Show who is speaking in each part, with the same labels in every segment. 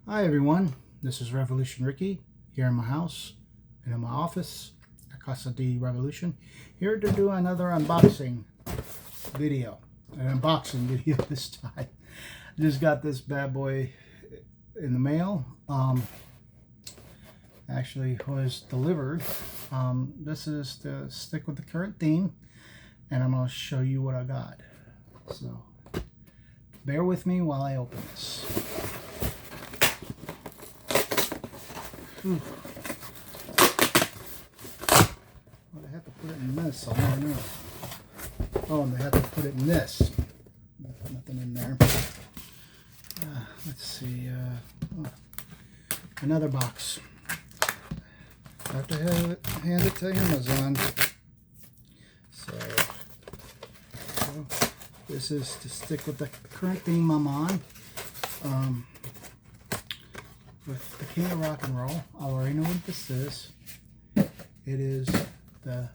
Speaker 1: Hi everyone, this is Revolution Ricky here in my house and in my office at Casa de Revolution, here to do another unboxing video, an unboxing video this time. Just got this bad boy in the mail. Actually was delivered. This is to stick with the current theme, and I'm going to show you what I got. So bear with me while I open this. Well, they have to put it in this. I don't know. Oh, and they have to put it in this. Nothing in there. Let's see. Another box. I have to hand it to Amazon. So this is to stick with the current theme I'm on. With the King of Rock and Roll. I already know what this is. It is the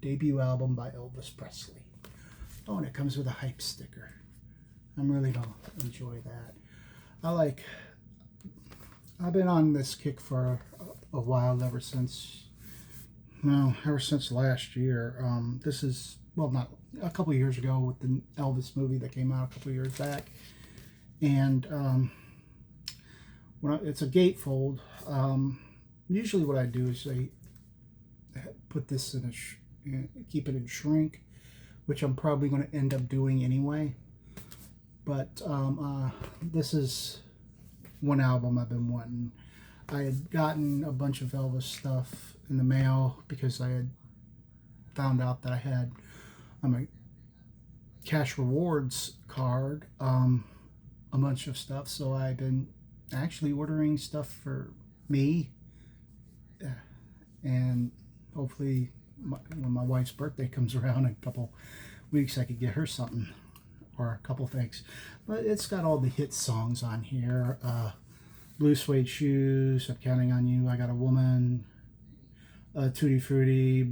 Speaker 1: debut album by Elvis Presley. Oh, and it comes with a hype sticker. I'm really going to enjoy that. I've been on this kick for a while, ever since last year. This is, well, not a couple of years ago with the Elvis movie that came out a couple of years back. And it's a gatefold. Usually what I do is I put this in keep it in shrink, which I'm probably going to end up doing anyway. But this is one album I've been wanting. I had gotten a bunch of Elvis stuff in the mail because I had found out that I had on my cash rewards card a bunch of stuff. So I've been actually ordering stuff for me, and hopefully when my wife's birthday comes around in a couple weeks, I could get her something or a couple things. But it's got all the hit songs on here. Blue Suede Shoes, I'm Counting on You, I Got a Woman, Tutti Frutti,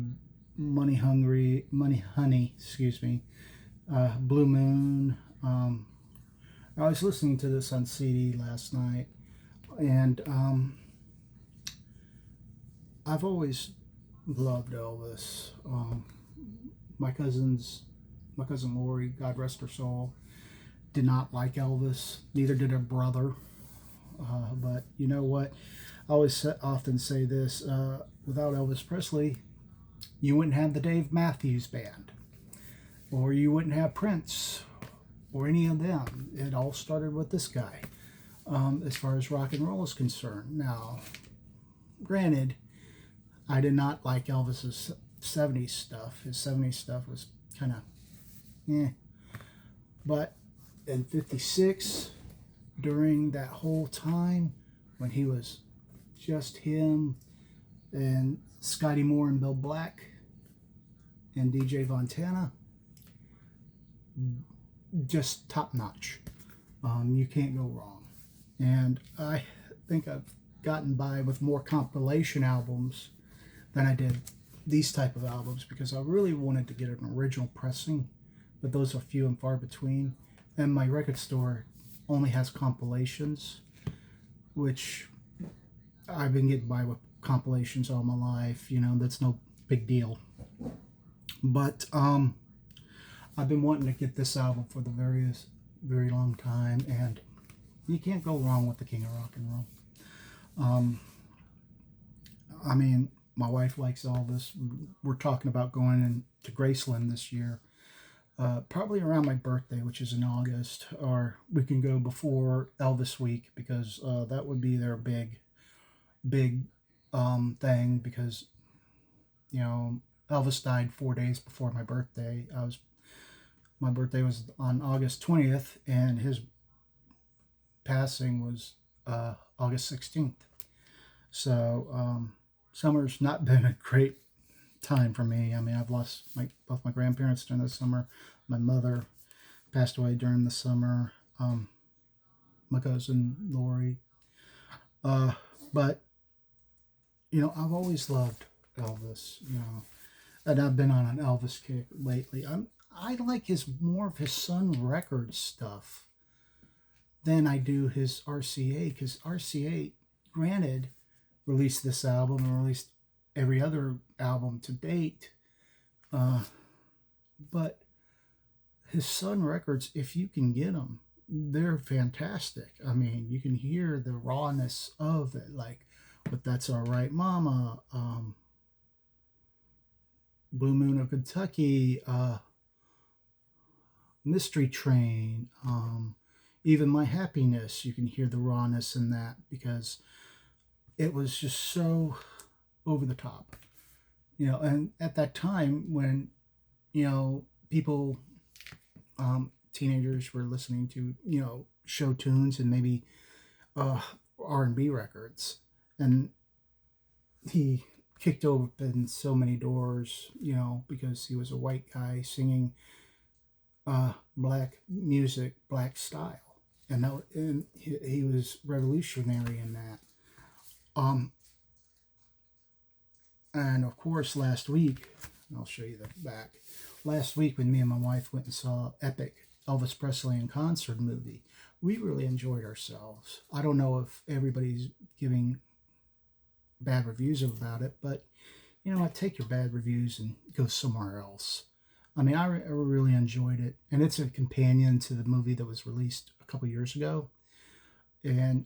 Speaker 1: Money Honey, excuse me, Blue Moon. I was listening to this on CD last night, and I've always loved Elvis. My cousin Lori, God rest her soul, did not like Elvis. Neither did her brother. But you know what? I always often say this: without Elvis Presley, you wouldn't have the Dave Matthews Band, or you wouldn't have Prince, or any of them. It all started with this guy, as far as rock and roll is concerned. Now, granted, I did not like Elvis's 70s stuff. His 70s stuff was kind of eh. But in 56, during that whole time, when he was just him and Scotty Moore and Bill Black and DJ Fontana, just top notch. You can't go wrong. And I think I've gotten by with more compilation albums than I did these type of albums, because I really wanted to get an original pressing, but those are few and far between. And my record store only has compilations, which I've been getting by with compilations all my life. You know, that's no big deal. But I've been wanting to get this album for the very long time, and you can't go wrong with the King of Rock and Roll. I mean, my wife likes Elvis. We're talking about going into Graceland this year, probably around my birthday, which is in August, or we can go before Elvis week, because that would be their big thing, because, you know, Elvis died 4 days before my birthday. My birthday was on August 20th, and his passing was August 16th. So summer's not been a great time for me. I mean, I've lost both my grandparents during the summer. My mother passed away during the summer. My cousin Lori. But, you know, I've always loved Elvis, you know, and I've been on an Elvis kick lately. I like more of his Sun Records stuff. then I do his RCA, because RCA, granted, released this album and released every other album to date, uh, but his Sun records, if you can get them, they're fantastic. I mean, you can hear the rawness of it, like with That's All Right Mama, Blue Moon of Kentucky, Mystery Train, even My Happiness. You can hear the rawness in that because it was just so over the top. And at that time when, people, teenagers were listening to, show tunes and maybe uh, R&B records. And he kicked open so many doors, because he was a white guy singing black music, black style. And he was revolutionary in that. Um, and of course, last week, I'll show you the back. Last week, when me and my wife went and saw Epic Elvis Presley in concert movie, we really enjoyed ourselves. I don't know if everybody's giving bad reviews about it, but I take your bad reviews and go somewhere else. I mean, I really enjoyed it, and it's a companion to the movie that was released a couple years ago. And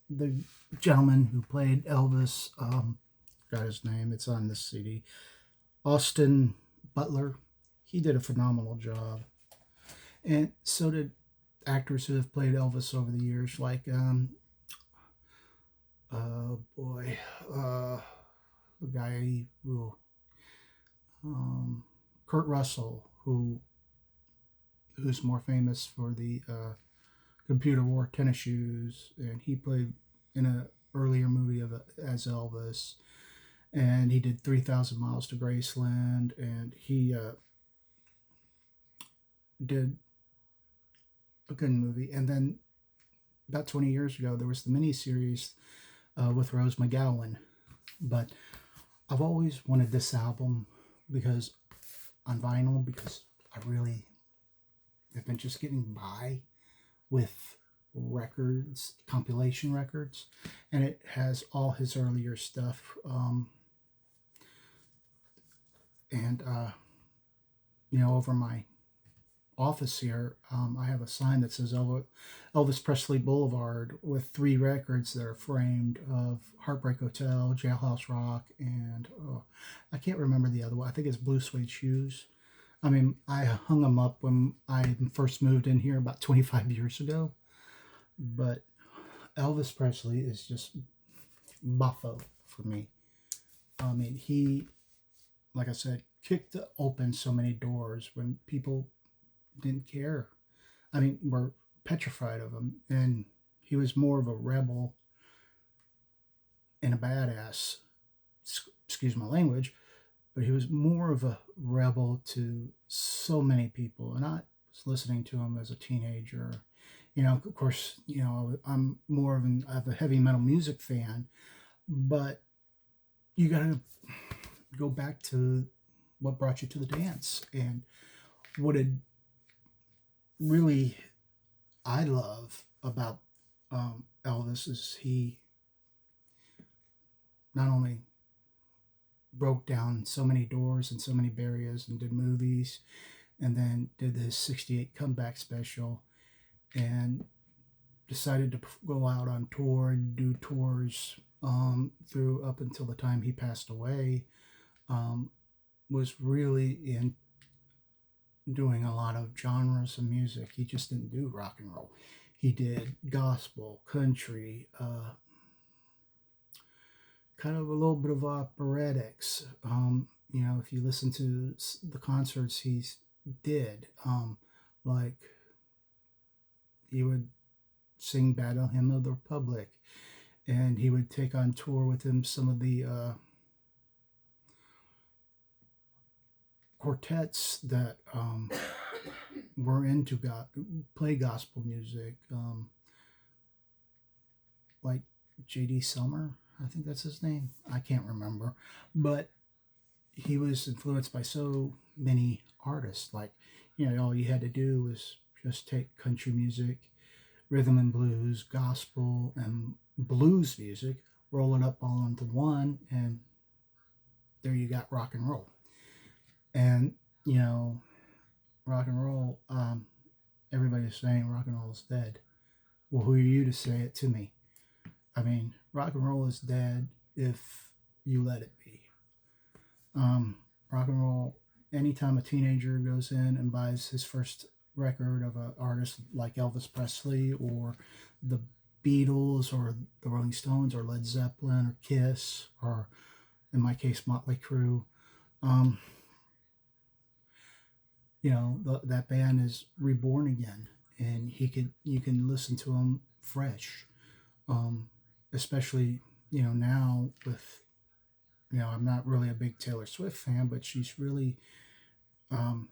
Speaker 1: the gentleman who played Elvis, got his name, it's on this CD, Austin Butler, he did a phenomenal job. And so did actors who have played Elvis over the years, like, oh boy, the guy who, Kurt Russell, who's more famous for the Computer Wore Tennis Shoes, and he played in a earlier movie as Elvis, and he did 3,000 Miles to Graceland, and he did a good movie. And then about 20 years ago, there was the miniseries with Rose McGowan. But I've always wanted this album because on vinyl, because I really have been just getting by with records, compilation records, and it has all his earlier stuff. Over my office here, I have a sign that says Elvis Presley Boulevard with 3 records that are framed of Heartbreak Hotel, Jailhouse Rock, and I can't remember the other one. I think it's Blue Suede Shoes. I mean, I hung them up when I first moved in here about 25 years ago. But Elvis Presley is just buffo for me. I mean, he, like I said, kicked open so many doors when people didn't care. I mean, were petrified of him. And he was more of a rebel and a badass. Excuse my language. But he was more of a rebel to so many people. And I was listening to him as a teenager. Of course, I'm more of a heavy metal music fan. But you got to go back to what brought you to the dance. And what did really I love about Elvis is he not only broke down so many doors and so many barriers and did movies, and then did his 68 comeback special, and decided to go out on tour and do tours through up until the time he passed away, was really in doing a lot of genres of music. He just didn't do rock and roll. He did gospel, country, kind of a little bit of operetics. If you listen to the concerts he did, like he would sing Battle Hymn of the Republic, and he would take on tour with him some of the quartets that were into play gospel music, like J.D. Summer, I think that's his name. I can't remember. But he was influenced by so many artists. Like, all you had to do was Just take country music, rhythm and blues, gospel, and blues music, roll it up all into one, and there you got rock and roll. And, you know, rock and roll, everybody's saying rock and roll is dead. Well, who are you to say it to me? I mean, rock and roll is dead if you let it be. Rock and roll, anytime a teenager goes in and buys his first record of an artist like Elvis Presley or the Beatles or the Rolling Stones or Led Zeppelin or Kiss or, in my case, Motley Crue, you know, that band is reborn again, and you can listen to them fresh, especially, you know, now with, you know, I'm not really a big Taylor Swift fan, but she's really um,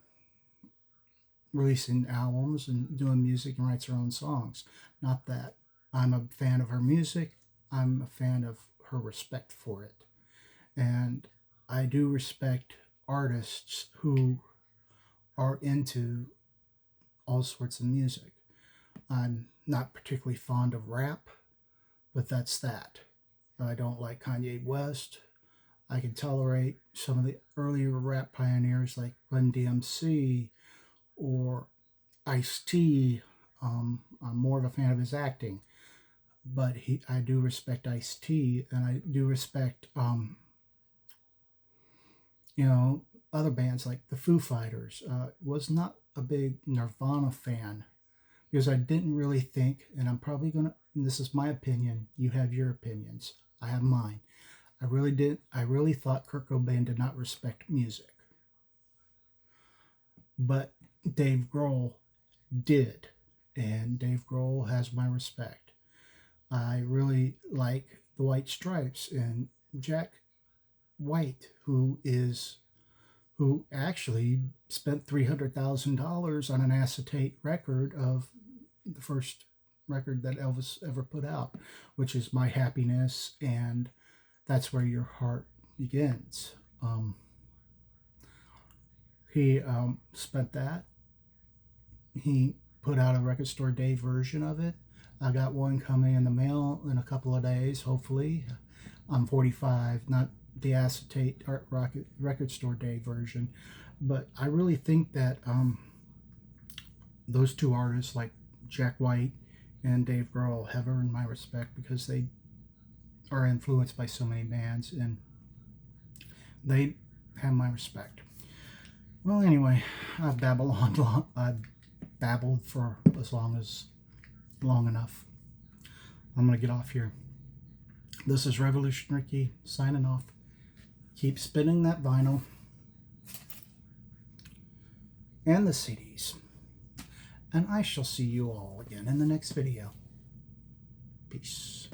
Speaker 1: releasing albums and doing music and writes her own songs. Not that I'm a fan of her music, I'm a fan of her respect for it. And I do respect artists who are into all sorts of music. I'm not particularly fond of rap, but that's that. I don't like Kanye West. I can tolerate some of the earlier rap pioneers like Run DMC or Ice-T. I'm more of a fan of his acting, but I do respect Ice-T, and I do respect, you know, other bands like the Foo Fighters. Was not a big Nirvana fan because I didn't really think, and I'm probably gonna, and this is my opinion, you have your opinions, I have mine. I really thought Kurt Cobain did not respect music. But Dave Grohl did. And Dave Grohl has my respect. I really like the White Stripes and Jack White, who actually spent $300,000 on an acetate record of the first record that Elvis ever put out, which is My Happiness and That's Where Your Heart Begins. He spent that. He put out a Record Store Day version of it. I got one coming in the mail in a couple of days, hopefully. I'm 45, not the acetate Record Store Day version. But I really think that those two artists, like Jack White and Dave Grohl, have earned my respect because they are influenced by so many bands, and they have my respect. Well, anyway, I've babbled on. I've babbled for long enough. I'm gonna get off here. This is Revolution Ricky signing off. Keep spinning that vinyl and the CDs, and I shall see you all again in the next video. Peace.